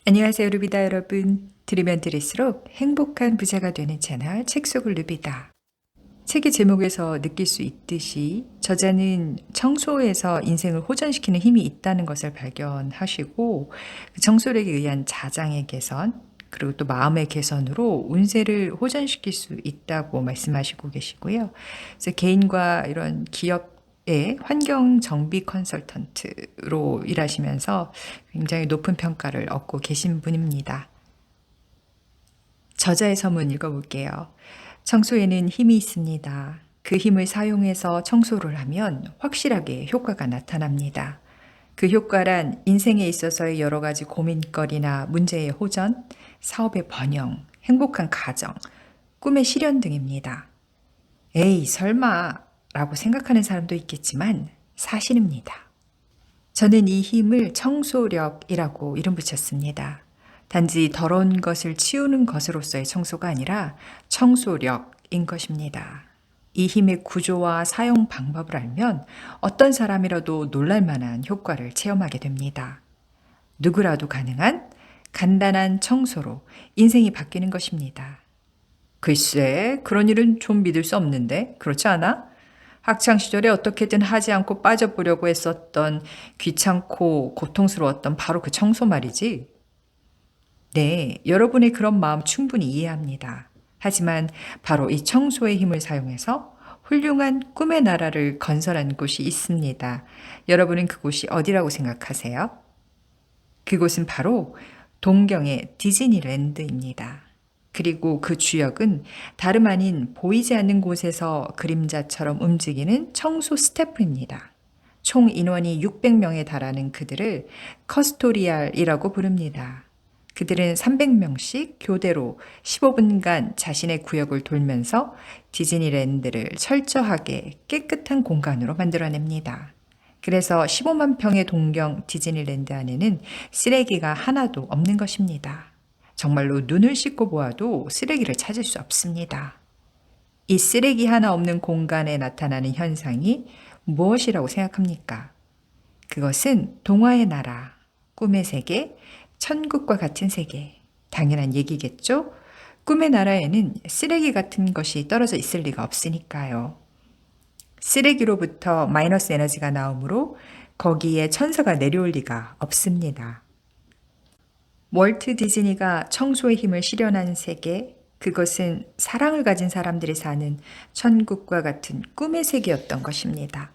안녕하세요, 루비다 여러분. 들으면 들을수록 행복한 부자가 되는 채널 책 속을 루비다. 책의 제목에서 느낄 수 있듯이 저자는 청소에서 인생을 호전시키는 힘이 있다는 것을 발견하시고 그 청소력에 의한 자장의 개선 그리고 또 마음의 개선으로 운세를 호전시킬 수 있다고 말씀하시고 계시고요. 그래서 개인과 이런 기업의 환경 정비 컨설턴트로 일하시면서 굉장히 높은 평가를 얻고 계신 분입니다. 저자의 서문 읽어볼게요. 청소에는 힘이 있습니다. 그 힘을 사용해서 청소를 하면 확실하게 효과가 나타납니다. 그 효과란 인생에 있어서의 여러 가지 고민거리나 문제의 호전, 사업의 번영, 행복한 가정, 꿈의 실현 등입니다. 에이, 설마 라고 생각하는 사람도 있겠지만 사실입니다. 저는 이 힘을 청소력이라고 이름 붙였습니다. 단지 더러운 것을 치우는 것으로서의 청소가 아니라 청소력인 것입니다. 이 힘의 구조와 사용 방법을 알면 어떤 사람이라도 놀랄 만한 효과를 체험하게 됩니다. 누구라도 가능한 간단한 청소로 인생이 바뀌는 것입니다. 글쎄, 그런 일은 좀 믿을 수 없는데, 그렇지 않아? 학창시절에 어떻게든 하지 않고 빠져보려고 했었던 귀찮고 고통스러웠던 바로 그 청소 말이지. 네, 여러분의 그런 마음 충분히 이해합니다. 하지만 바로 이 청소의 힘을 사용해서 훌륭한 꿈의 나라를 건설한 곳이 있습니다. 여러분은 그곳이 어디라고 생각하세요? 그곳은 바로 동경의 디즈니랜드입니다. 그리고 그 주역은 다름 아닌 보이지 않는 곳에서 그림자처럼 움직이는 청소 스태프입니다. 총 인원이 600명에 달하는 그들을 커스토리알이라고 부릅니다. 그들은 300명씩 교대로 15분간 자신의 구역을 돌면서 디즈니랜드를 철저하게 깨끗한 공간으로 만들어냅니다. 그래서 15만 평의 동경 디즈니랜드 안에는 쓰레기가 하나도 없는 것입니다. 정말로 눈을 씻고 보아도 쓰레기를 찾을 수 없습니다. 이 쓰레기 하나 없는 공간에 나타나는 현상이 무엇이라고 생각합니까? 그것은 동화의 나라, 꿈의 세계, 천국과 같은 세계. 당연한 얘기겠죠? 꿈의 나라에는 쓰레기 같은 것이 떨어져 있을 리가 없으니까요. 쓰레기로부터 마이너스 에너지가 나오므로 거기에 천사가 내려올 리가 없습니다. 월트 디즈니가 청소의 힘을 실현한 세계, 그것은 사랑을 가진 사람들이 사는 천국과 같은 꿈의 세계였던 것입니다.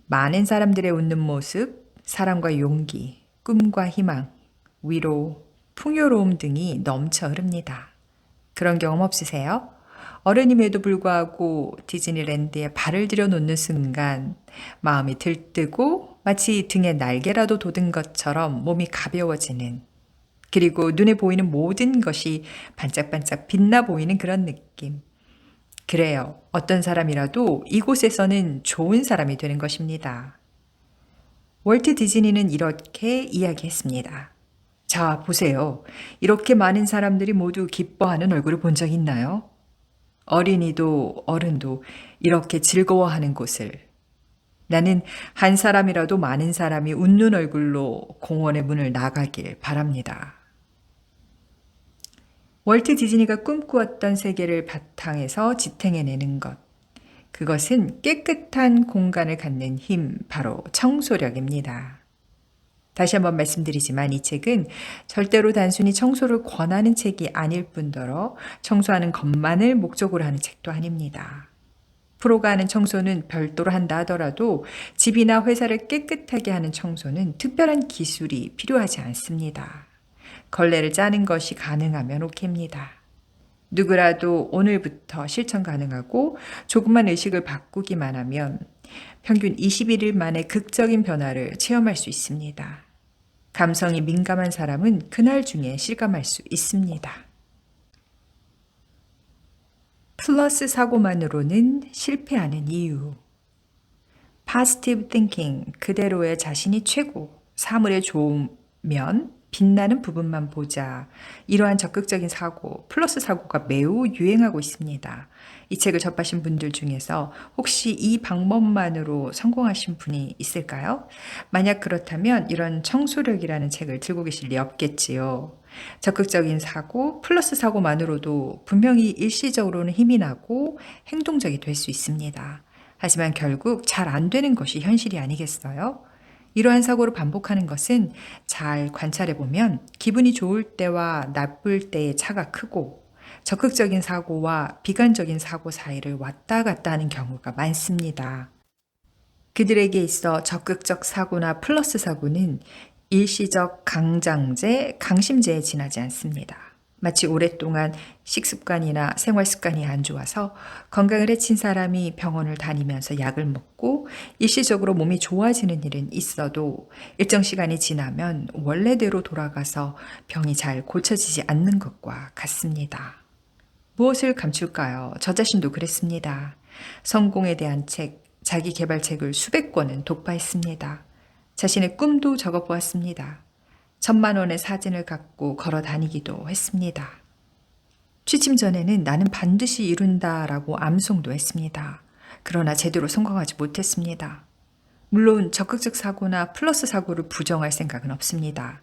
많은 사람들의 웃는 모습, 사랑과 용기, 꿈과 희망, 위로, 풍요로움 등이 넘쳐 흐릅니다. 그런 경험 없으세요? 어른임에도 불구하고 디즈니랜드에 발을 들여놓는 순간 마음이 들뜨고 마치 등에 날개라도 돋은 것처럼 몸이 가벼워지는, 그리고 눈에 보이는 모든 것이 반짝반짝 빛나 보이는 그런 느낌. 그래요. 어떤 사람이라도 이곳에서는 좋은 사람이 되는 것입니다. 월트 디즈니는 이렇게 이야기했습니다. 자, 보세요. 이렇게 많은 사람들이 모두 기뻐하는 얼굴을 본 적 있나요? 어린이도 어른도 이렇게 즐거워하는 곳을. 나는 한 사람이라도 많은 사람이 웃는 얼굴로 공원의 문을 나가길 바랍니다. 월트 디즈니가 꿈꾸었던 세계를 바탕에서 지탱해내는 것. 그것은 깨끗한 공간을 갖는 힘, 바로 청소력입니다. 다시 한번 말씀드리지만 이 책은 절대로 단순히 청소를 권하는 책이 아닐 뿐더러 청소하는 것만을 목적으로 하는 책도 아닙니다. 프로가 하는 청소는 별도로 한다 하더라도 집이나 회사를 깨끗하게 하는 청소는 특별한 기술이 필요하지 않습니다. 걸레를 짜는 것이 가능하면 오케이입니다. 누구라도 오늘부터 실천 가능하고 조금만 의식을 바꾸기만 하면 평균 21일 만에 극적인 변화를 체험할 수 있습니다. 감성이 민감한 사람은 그날 중에 실감할 수 있습니다. 플러스 사고만으로는 실패하는 이유. Positive thinking, 그대로의 자신이 최고, 사물에 좋으면 빛나는 부분만 보자. 이러한 적극적인 사고, 플러스 사고가 매우 유행하고 있습니다. 이 책을 접하신 분들 중에서 혹시 이 방법만으로 성공하신 분이 있을까요? 만약 그렇다면 이런 청소력이라는 책을 들고 계실 리 없겠지요. 적극적인 사고, 플러스 사고만으로도 분명히 일시적으로는 힘이 나고 행동적이 될 수 있습니다. 하지만 결국 잘 안 되는 것이 현실이 아니겠어요? 이러한 사고를 반복하는 것은 잘 관찰해 보면 기분이 좋을 때와 나쁠 때의 차가 크고 적극적인 사고와 비관적인 사고 사이를 왔다 갔다 하는 경우가 많습니다. 그들에게 있어 적극적 사고나 플러스 사고는 일시적 강장제, 강심제에 지나지 않습니다. 마치 오랫동안 식습관이나 생활 습관이 안 좋아서 건강을 해친 사람이 병원을 다니면서 약을 먹고 일시적으로 몸이 좋아지는 일은 있어도 일정 시간이 지나면 원래대로 돌아가서 병이 잘 고쳐지지 않는 것과 같습니다. 무엇을 감출까요? 저 자신도 그랬습니다. 성공에 대한 책, 자기 개발책을 수백 권은 독파했습니다. 자신의 꿈도 적어보았습니다. 1,000만 원의 사진을 갖고 걸어 다니기도 했습니다. 취침 전에는 나는 반드시 이룬다라고 암송도 했습니다. 그러나 제대로 성공하지 못했습니다. 물론 적극적 사고나 플러스 사고를 부정할 생각은 없습니다.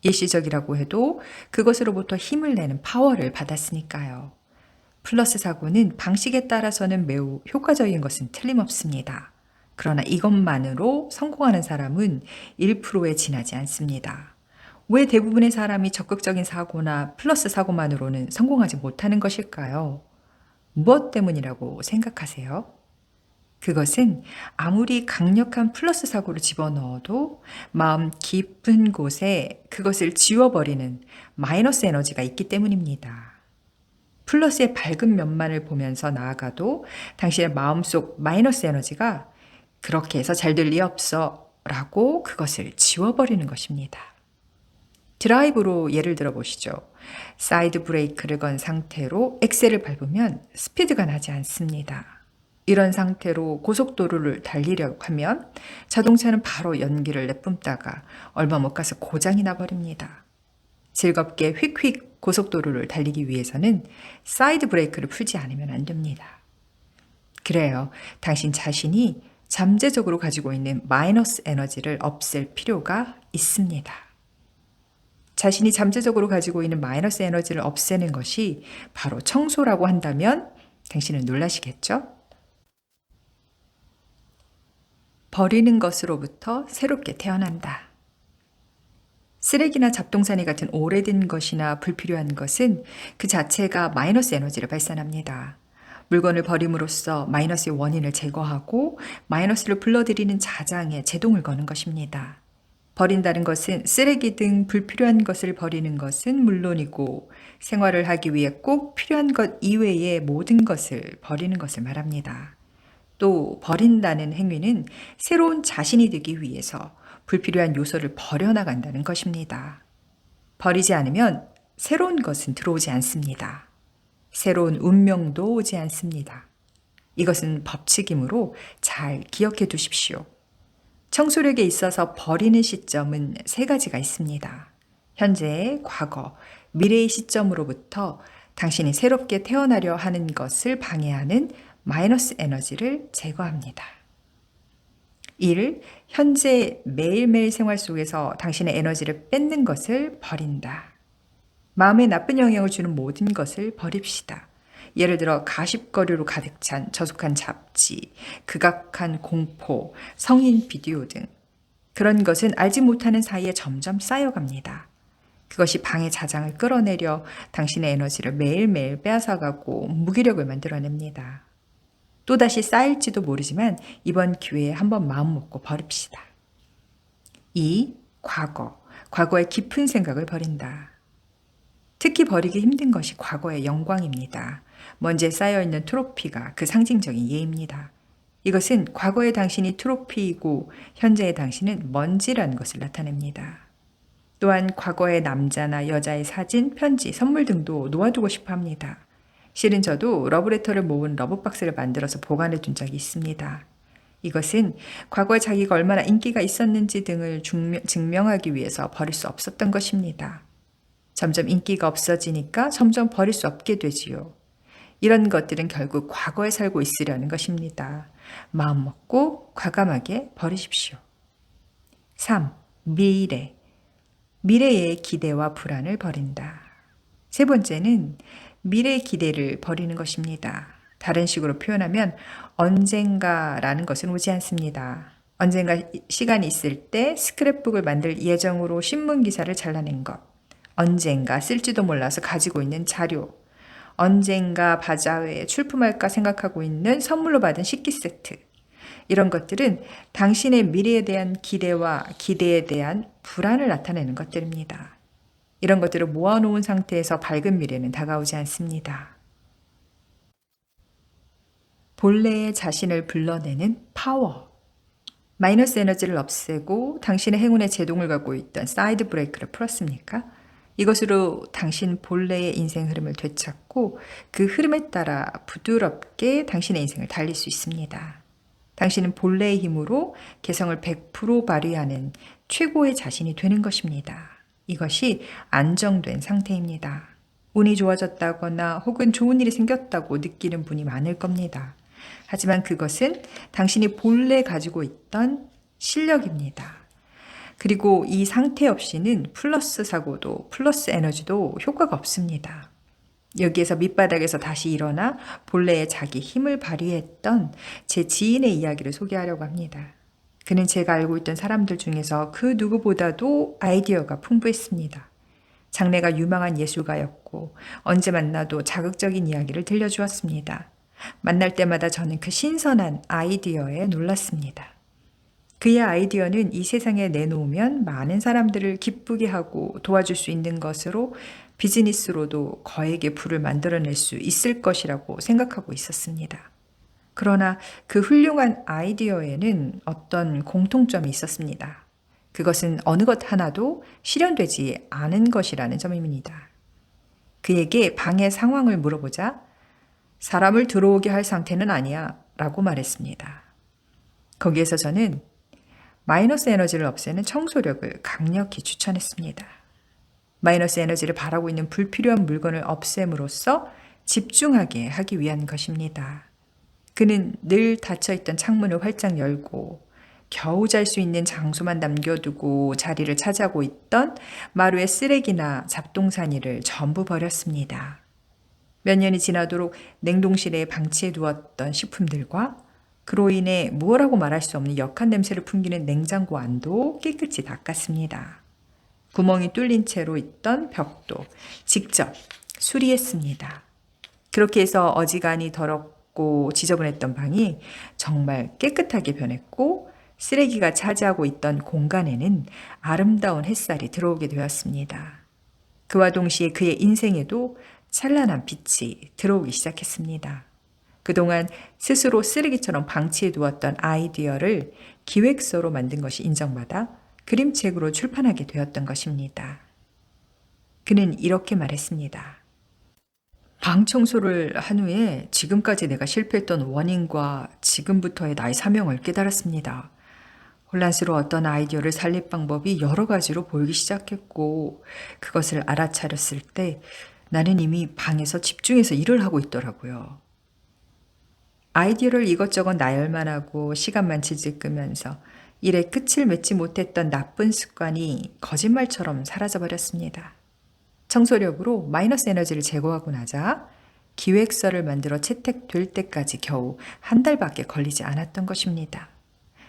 일시적이라고 해도 그것으로부터 힘을 내는 파워를 받았으니까요. 플러스 사고는 방식에 따라서는 매우 효과적인 것은 틀림없습니다. 그러나 이것만으로 성공하는 사람은 1%에 지나지 않습니다. 왜 대부분의 사람이 적극적인 사고나 플러스 사고만으로는 성공하지 못하는 것일까요? 무엇 때문이라고 생각하세요? 그것은 아무리 강력한 플러스 사고를 집어넣어도 마음 깊은 곳에 그것을 지워버리는 마이너스 에너지가 있기 때문입니다. 플러스의 밝은 면만을 보면서 나아가도 당신의 마음속 마이너스 에너지가 그렇게 해서 잘 될 리 없어 라고 그것을 지워버리는 것입니다. 드라이브로 예를 들어 보시죠. 사이드 브레이크를 건 상태로 엑셀을 밟으면 스피드가 나지 않습니다. 이런 상태로 고속도로를 달리려고 하면 자동차는 바로 연기를 내뿜다가 얼마 못 가서 고장이 나버립니다. 즐겁게 휙휙 고속도로를 달리기 위해서는 사이드 브레이크를 풀지 않으면 안 됩니다. 그래요. 당신 자신이 잠재적으로 가지고 있는 마이너스 에너지를 없앨 필요가 있습니다. 자신이 잠재적으로 가지고 있는 마이너스 에너지를 없애는 것이 바로 청소라고 한다면 당신은 놀라시겠죠? 버리는 것으로부터 새롭게 태어난다. 쓰레기나 잡동사니 같은 오래된 것이나 불필요한 것은 그 자체가 마이너스 에너지를 발산합니다. 물건을 버림으로써 마이너스의 원인을 제거하고 마이너스를 불러들이는 자장에 제동을 거는 것입니다. 버린다는 것은 쓰레기 등 불필요한 것을 버리는 것은 물론이고 생활을 하기 위해 꼭 필요한 것 이외의 모든 것을 버리는 것을 말합니다. 또 버린다는 행위는 새로운 자신이 되기 위해서 불필요한 요소를 버려나간다는 것입니다. 버리지 않으면 새로운 것은 들어오지 않습니다. 새로운 운명도 오지 않습니다. 이것은 법칙이므로 잘 기억해 두십시오. 청소력에 있어서 버리는 시점은 3가지가 있습니다. 현재, 과거, 미래의 시점으로부터 당신이 새롭게 태어나려 하는 것을 방해하는 마이너스 에너지를 제거합니다. 1. 현재 매일매일 생활 속에서 당신의 에너지를 뺏는 것을 버린다. 마음에 나쁜 영향을 주는 모든 것을 버립시다. 예를 들어 가십거리로 가득 찬 저속한 잡지, 극악한 공포, 성인 비디오 등 그런 것은 알지 못하는 사이에 점점 쌓여갑니다. 그것이 방의 자장을 끌어내려 당신의 에너지를 매일매일 빼앗아가고 무기력을 만들어냅니다. 또다시 쌓일지도 모르지만 이번 기회에 한번 마음 먹고 버립시다. 2. 과거. 과거의 깊은 생각을 버린다. 특히 버리기 힘든 것이 과거의 영광입니다. 먼지에 쌓여있는 트로피가 그 상징적인 예입니다. 이것은 과거의 당신이 트로피이고 현재의 당신은 먼지라는 것을 나타냅니다. 또한 과거의 남자나 여자의 사진, 편지, 선물 등도 놓아두고 싶어 합니다. 실은 저도 러브레터를 모은 러브박스를 만들어서 보관해 둔 적이 있습니다. 이것은 과거에 자기가 얼마나 인기가 있었는지 등을 증명하기 위해서 버릴 수 없었던 것입니다. 점점 인기가 없어지니까 점점 버릴 수 없게 되지요. 이런 것들은 결국 과거에 살고 있으려는 것입니다. 마음 먹고 과감하게 버리십시오. 3. 미래. 미래의 기대와 불안을 버린다. 세 번째는 미래의 기대를 버리는 것입니다. 다른 식으로 표현하면 언젠가라는 것은 오지 않습니다. 언젠가 시간이 있을 때 스크랩북을 만들 예정으로 신문 기사를 잘라낸 것. 언젠가 쓸지도 몰라서 가지고 있는 자료. 언젠가 바자회에 출품할까 생각하고 있는 선물로 받은 식기 세트. 이런 것들은 당신의 미래에 대한 기대와 기대에 대한 불안을 나타내는 것들입니다. 이런 것들을 모아놓은 상태에서 밝은 미래는 다가오지 않습니다. 본래의 자신을 불러내는 파워. 마이너스 에너지를 없애고 당신의 행운의 제동을 갖고 있던 사이드 브레이크를 풀었습니까? 이것으로 당신 본래의 인생 흐름을 되찾고 그 흐름에 따라 부드럽게 당신의 인생을 달릴 수 있습니다. 당신은 본래의 힘으로 개성을 100% 발휘하는 최고의 자신이 되는 것입니다. 이것이 안정된 상태입니다. 운이 좋아졌다거나 혹은 좋은 일이 생겼다고 느끼는 분이 많을 겁니다. 하지만 그것은 당신이 본래 가지고 있던 실력입니다. 그리고 이 상태 없이는 플러스 사고도 플러스 에너지도 효과가 없습니다. 여기에서 밑바닥에서 다시 일어나 본래의 자기 힘을 발휘했던 제 지인의 이야기를 소개하려고 합니다. 그는 제가 알고 있던 사람들 중에서 그 누구보다도 아이디어가 풍부했습니다. 장래가 유망한 예술가였고 언제 만나도 자극적인 이야기를 들려주었습니다. 만날 때마다 저는 그 신선한 아이디어에 놀랐습니다. 그의 아이디어는 이 세상에 내놓으면 많은 사람들을 기쁘게 하고 도와줄 수 있는 것으로 비즈니스로도 거액의 부를 만들어낼 수 있을 것이라고 생각하고 있었습니다. 그러나 그 훌륭한 아이디어에는 어떤 공통점이 있었습니다. 그것은 어느 것 하나도 실현되지 않은 것이라는 점입니다. 그에게 방의 상황을 물어보자 사람을 들어오게 할 상태는 아니야 라고 말했습니다. 거기에서 저는 마이너스 에너지를 없애는 청소력을 강력히 추천했습니다. 마이너스 에너지를 바라고 있는 불필요한 물건을 없앰으로써 집중하게 하기 위한 것입니다. 그는 늘 닫혀있던 창문을 활짝 열고 겨우 잘 수 있는 장소만 남겨두고 자리를 차지하고 있던 마루의 쓰레기나 잡동사니를 전부 버렸습니다. 몇 년이 지나도록 냉동실에 방치해 두었던 식품들과 그로 인해 무엇라고 말할 수 없는 역한 냄새를 풍기는 냉장고 안도 깨끗이 닦았습니다. 구멍이 뚫린 채로 있던 벽도 직접 수리했습니다. 그렇게 해서 어지간히 더럽고 지저분했던 방이 정말 깨끗하게 변했고 쓰레기가 차지하고 있던 공간에는 아름다운 햇살이 들어오게 되었습니다. 그와 동시에 그의 인생에도 찬란한 빛이 들어오기 시작했습니다. 그동안 스스로 쓰레기처럼 방치해 두었던 아이디어를 기획서로 만든 것이 인정받아 그림책으로 출판하게 되었던 것입니다. 그는 이렇게 말했습니다. 방 청소를 한 후에 지금까지 내가 실패했던 원인과 지금부터의 나의 사명을 깨달았습니다. 혼란스러웠던 아이디어를 살릴 방법이 여러 가지로 보이기 시작했고 그것을 알아차렸을 때 나는 이미 방에서 집중해서 일을 하고 있더라고요. 아이디어를 이것저것 나열만 하고 시간만 질질 끄면서 일에 끝을 맺지 못했던 나쁜 습관이 거짓말처럼 사라져버렸습니다. 청소력으로 마이너스 에너지를 제거하고 나자 기획서를 만들어 채택될 때까지 겨우 한 달밖에 걸리지 않았던 것입니다.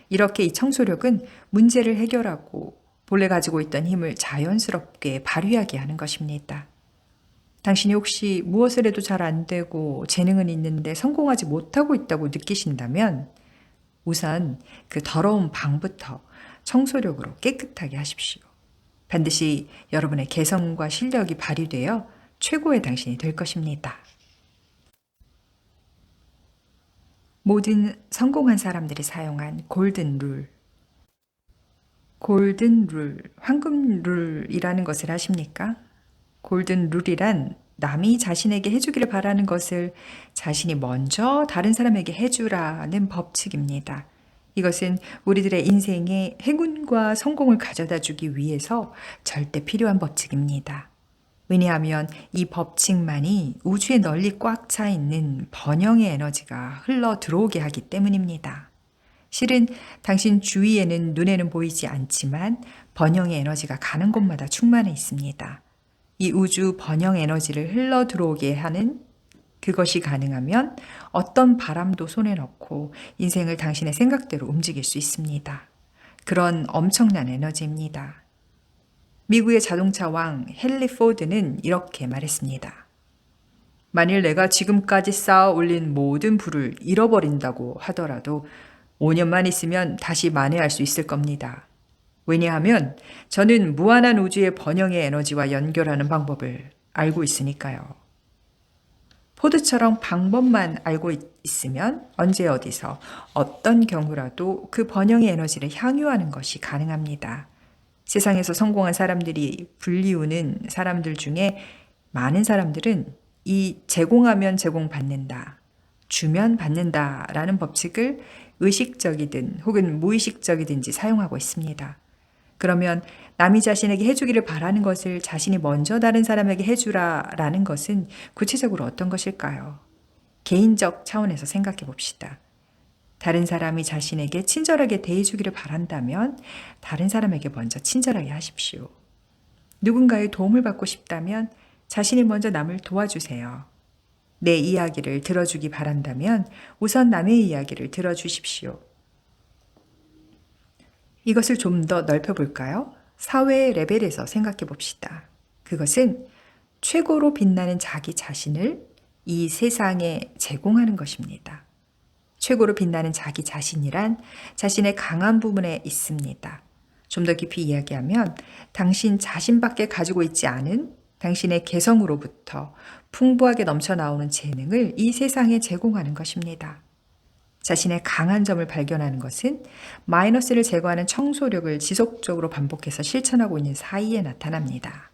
이렇게 이 청소력은 문제를 해결하고 본래 가지고 있던 힘을 자연스럽게 발휘하게 하는 것입니다. 당신이 혹시 무엇을 해도 잘 안 되고 재능은 있는데 성공하지 못하고 있다고 느끼신다면 우선 그 더러운 방부터 청소력으로 깨끗하게 하십시오. 반드시 여러분의 개성과 실력이 발휘되어 최고의 당신이 될 것입니다. 모든 성공한 사람들이 사용한 골든 룰. 골든 룰, 황금 룰이라는 것을 아십니까? 골든 룰이란 남이 자신에게 해주기를 바라는 것을 자신이 먼저 다른 사람에게 해주라는 법칙입니다. 이것은 우리들의 인생에 행운과 성공을 가져다 주기 위해서 절대 필요한 법칙입니다. 왜냐하면 이 법칙만이 우주에 널리 꽉 차 있는 번영의 에너지가 흘러 들어오게 하기 때문입니다. 실은 당신 주위에는 눈에는 보이지 않지만 번영의 에너지가 가는 곳마다 충만해 있습니다. 이 우주 번영 에너지를 흘러 들어오게 하는 그것이 가능하면 어떤 바람도 손에 넣고 인생을 당신의 생각대로 움직일 수 있습니다. 그런 엄청난 에너지입니다. 미국의 자동차 왕 헨리 포드는 이렇게 말했습니다. 만일 내가 지금까지 쌓아 올린 모든 부를 잃어버린다고 하더라도 5년만 있으면 다시 만회할 수 있을 겁니다. 왜냐하면 저는 무한한 우주의 번영의 에너지와 연결하는 방법을 알고 있으니까요. 포드처럼 방법만 알고 있으면 언제 어디서 어떤 경우라도 그 번영의 에너지를 향유하는 것이 가능합니다. 세상에서 성공한 사람들이 불리우는 사람들 중에 많은 사람들은 이 제공하면 제공받는다, 주면 받는다라는 법칙을 의식적이든 혹은 무의식적이든지 사용하고 있습니다. 그러면 남이 자신에게 해주기를 바라는 것을 자신이 먼저 다른 사람에게 해주라라는 것은 구체적으로 어떤 것일까요? 개인적 차원에서 생각해 봅시다. 다른 사람이 자신에게 친절하게 대해주기를 바란다면 다른 사람에게 먼저 친절하게 하십시오. 누군가의 도움을 받고 싶다면 자신이 먼저 남을 도와주세요. 내 이야기를 들어주기 바란다면 우선 남의 이야기를 들어주십시오. 이것을 좀 더 넓혀볼까요? 사회 레벨에서 생각해 봅시다. 그것은 최고로 빛나는 자기 자신을 이 세상에 제공하는 것입니다. 최고로 빛나는 자기 자신이란 자신의 강한 부분에 있습니다. 좀 더 깊이 이야기하면 당신 자신밖에 가지고 있지 않은 당신의 개성으로부터 풍부하게 넘쳐나오는 재능을 이 세상에 제공하는 것입니다. 자신의 강한 점을 발견하는 것은 마이너스를 제거하는 청소력을 지속적으로 반복해서 실천하고 있는 사이에 나타납니다.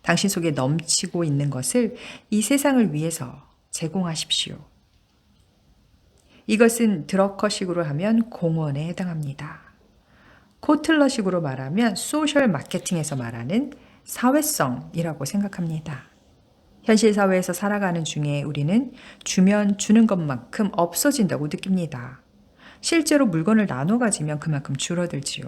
당신 속에 넘치고 있는 것을 이 세상을 위해서 제공하십시오. 이것은 드러커식으로 하면 공헌에 해당합니다. 코틀러식으로 말하면 소셜 마케팅에서 말하는 사회성이라고 생각합니다. 현실 사회에서 살아가는 중에 우리는 주면 주는 것만큼 없어진다고 느낍니다. 실제로 물건을 나눠 가지면 그만큼 줄어들지요.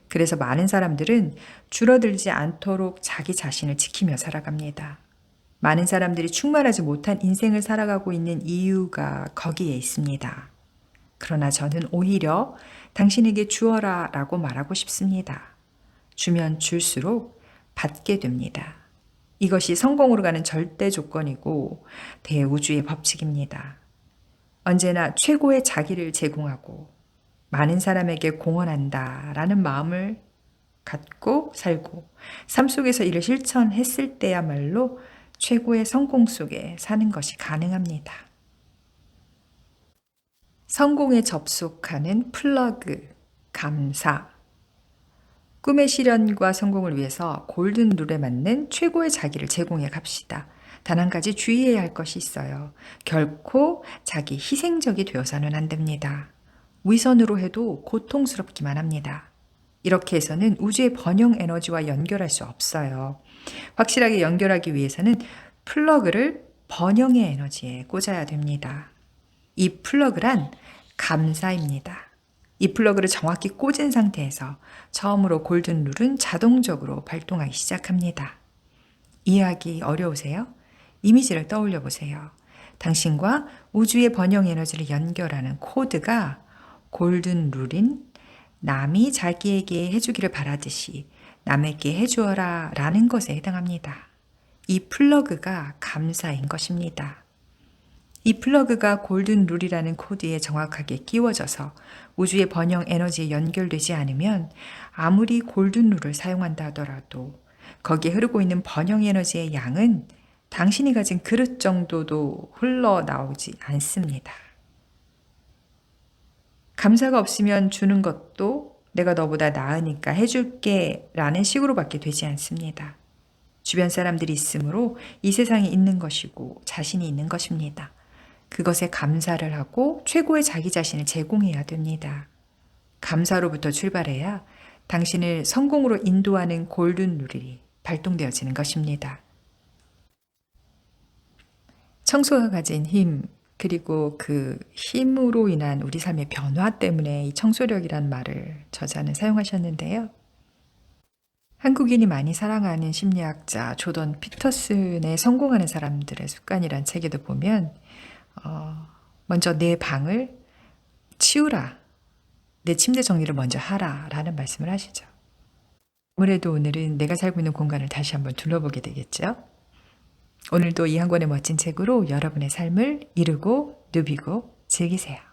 그래서 많은 사람들은 줄어들지 않도록 자기 자신을 지키며 살아갑니다. 많은 사람들이 충만하지 못한 인생을 살아가고 있는 이유가 거기에 있습니다. 그러나 저는 오히려 당신에게 주어라 라고 말하고 싶습니다. 주면 줄수록 받게 됩니다. 이것이 성공으로 가는 절대 조건이고 대우주의 법칙입니다. 언제나 최고의 자기를 제공하고 많은 사람에게 공헌한다라는 마음을 갖고 살고 삶 속에서 이를 실천했을 때야말로 최고의 성공 속에 사는 것이 가능합니다. 성공에 접속하는 플러그, 감사. 꿈의 실현과 성공을 위해서 골든 룰에 맞는 최고의 자기를 제공해 갑시다. 단 한 가지 주의해야 할 것이 있어요. 결코 자기 희생적이 되어서는 안 됩니다. 위선으로 해도 고통스럽기만 합니다. 이렇게 해서는 우주의 번영 에너지와 연결할 수 없어요. 확실하게 연결하기 위해서는 플러그를 번영의 에너지에 꽂아야 됩니다. 이 플러그란 감사입니다. 이 플러그를 정확히 꽂은 상태에서 처음으로 골든 룰은 자동적으로 발동하기 시작합니다. 이해하기 어려우세요? 이미지를 떠올려 보세요. 당신과 우주의 번영 에너지를 연결하는 코드가 골든 룰인 남이 자기에게 해주기를 바라듯이 남에게 해주어라 라는 것에 해당합니다. 이 플러그가 감사인 것입니다. 이 플러그가 골든 룰이라는 코드에 정확하게 끼워져서 우주의 번영 에너지에 연결되지 않으면 아무리 골든 룰을 사용한다 하더라도 거기에 흐르고 있는 번영 에너지의 양은 당신이 가진 그릇 정도도 흘러나오지 않습니다. 감사가 없으면 주는 것도 내가 너보다 나으니까 해줄게 라는 식으로밖에 되지 않습니다. 주변 사람들이 있으므로 이 세상에 있는 것이고 자신이 있는 것입니다. 그것에 감사를 하고 최고의 자기 자신을 제공해야 됩니다. 감사로부터 출발해야 당신을 성공으로 인도하는 골든 룰이 발동되어지는 것입니다. 청소가 가진 힘, 그리고 그 힘으로 인한 우리 삶의 변화 때문에 이 청소력이란 말을 저자는 사용하셨는데요. 한국인이 많이 사랑하는 심리학자 조던 피터슨의 성공하는 사람들의 습관이란 책에도 보면 먼저 내 방을 치우라. 내 침대 정리를 먼저 하라. 라는 말씀을 하시죠. 아무래도 오늘은 내가 살고 있는 공간을 다시 한번 둘러보게 되겠죠. 오늘도 이 한 권의 멋진 책으로 여러분의 삶을 이루고 누비고 즐기세요.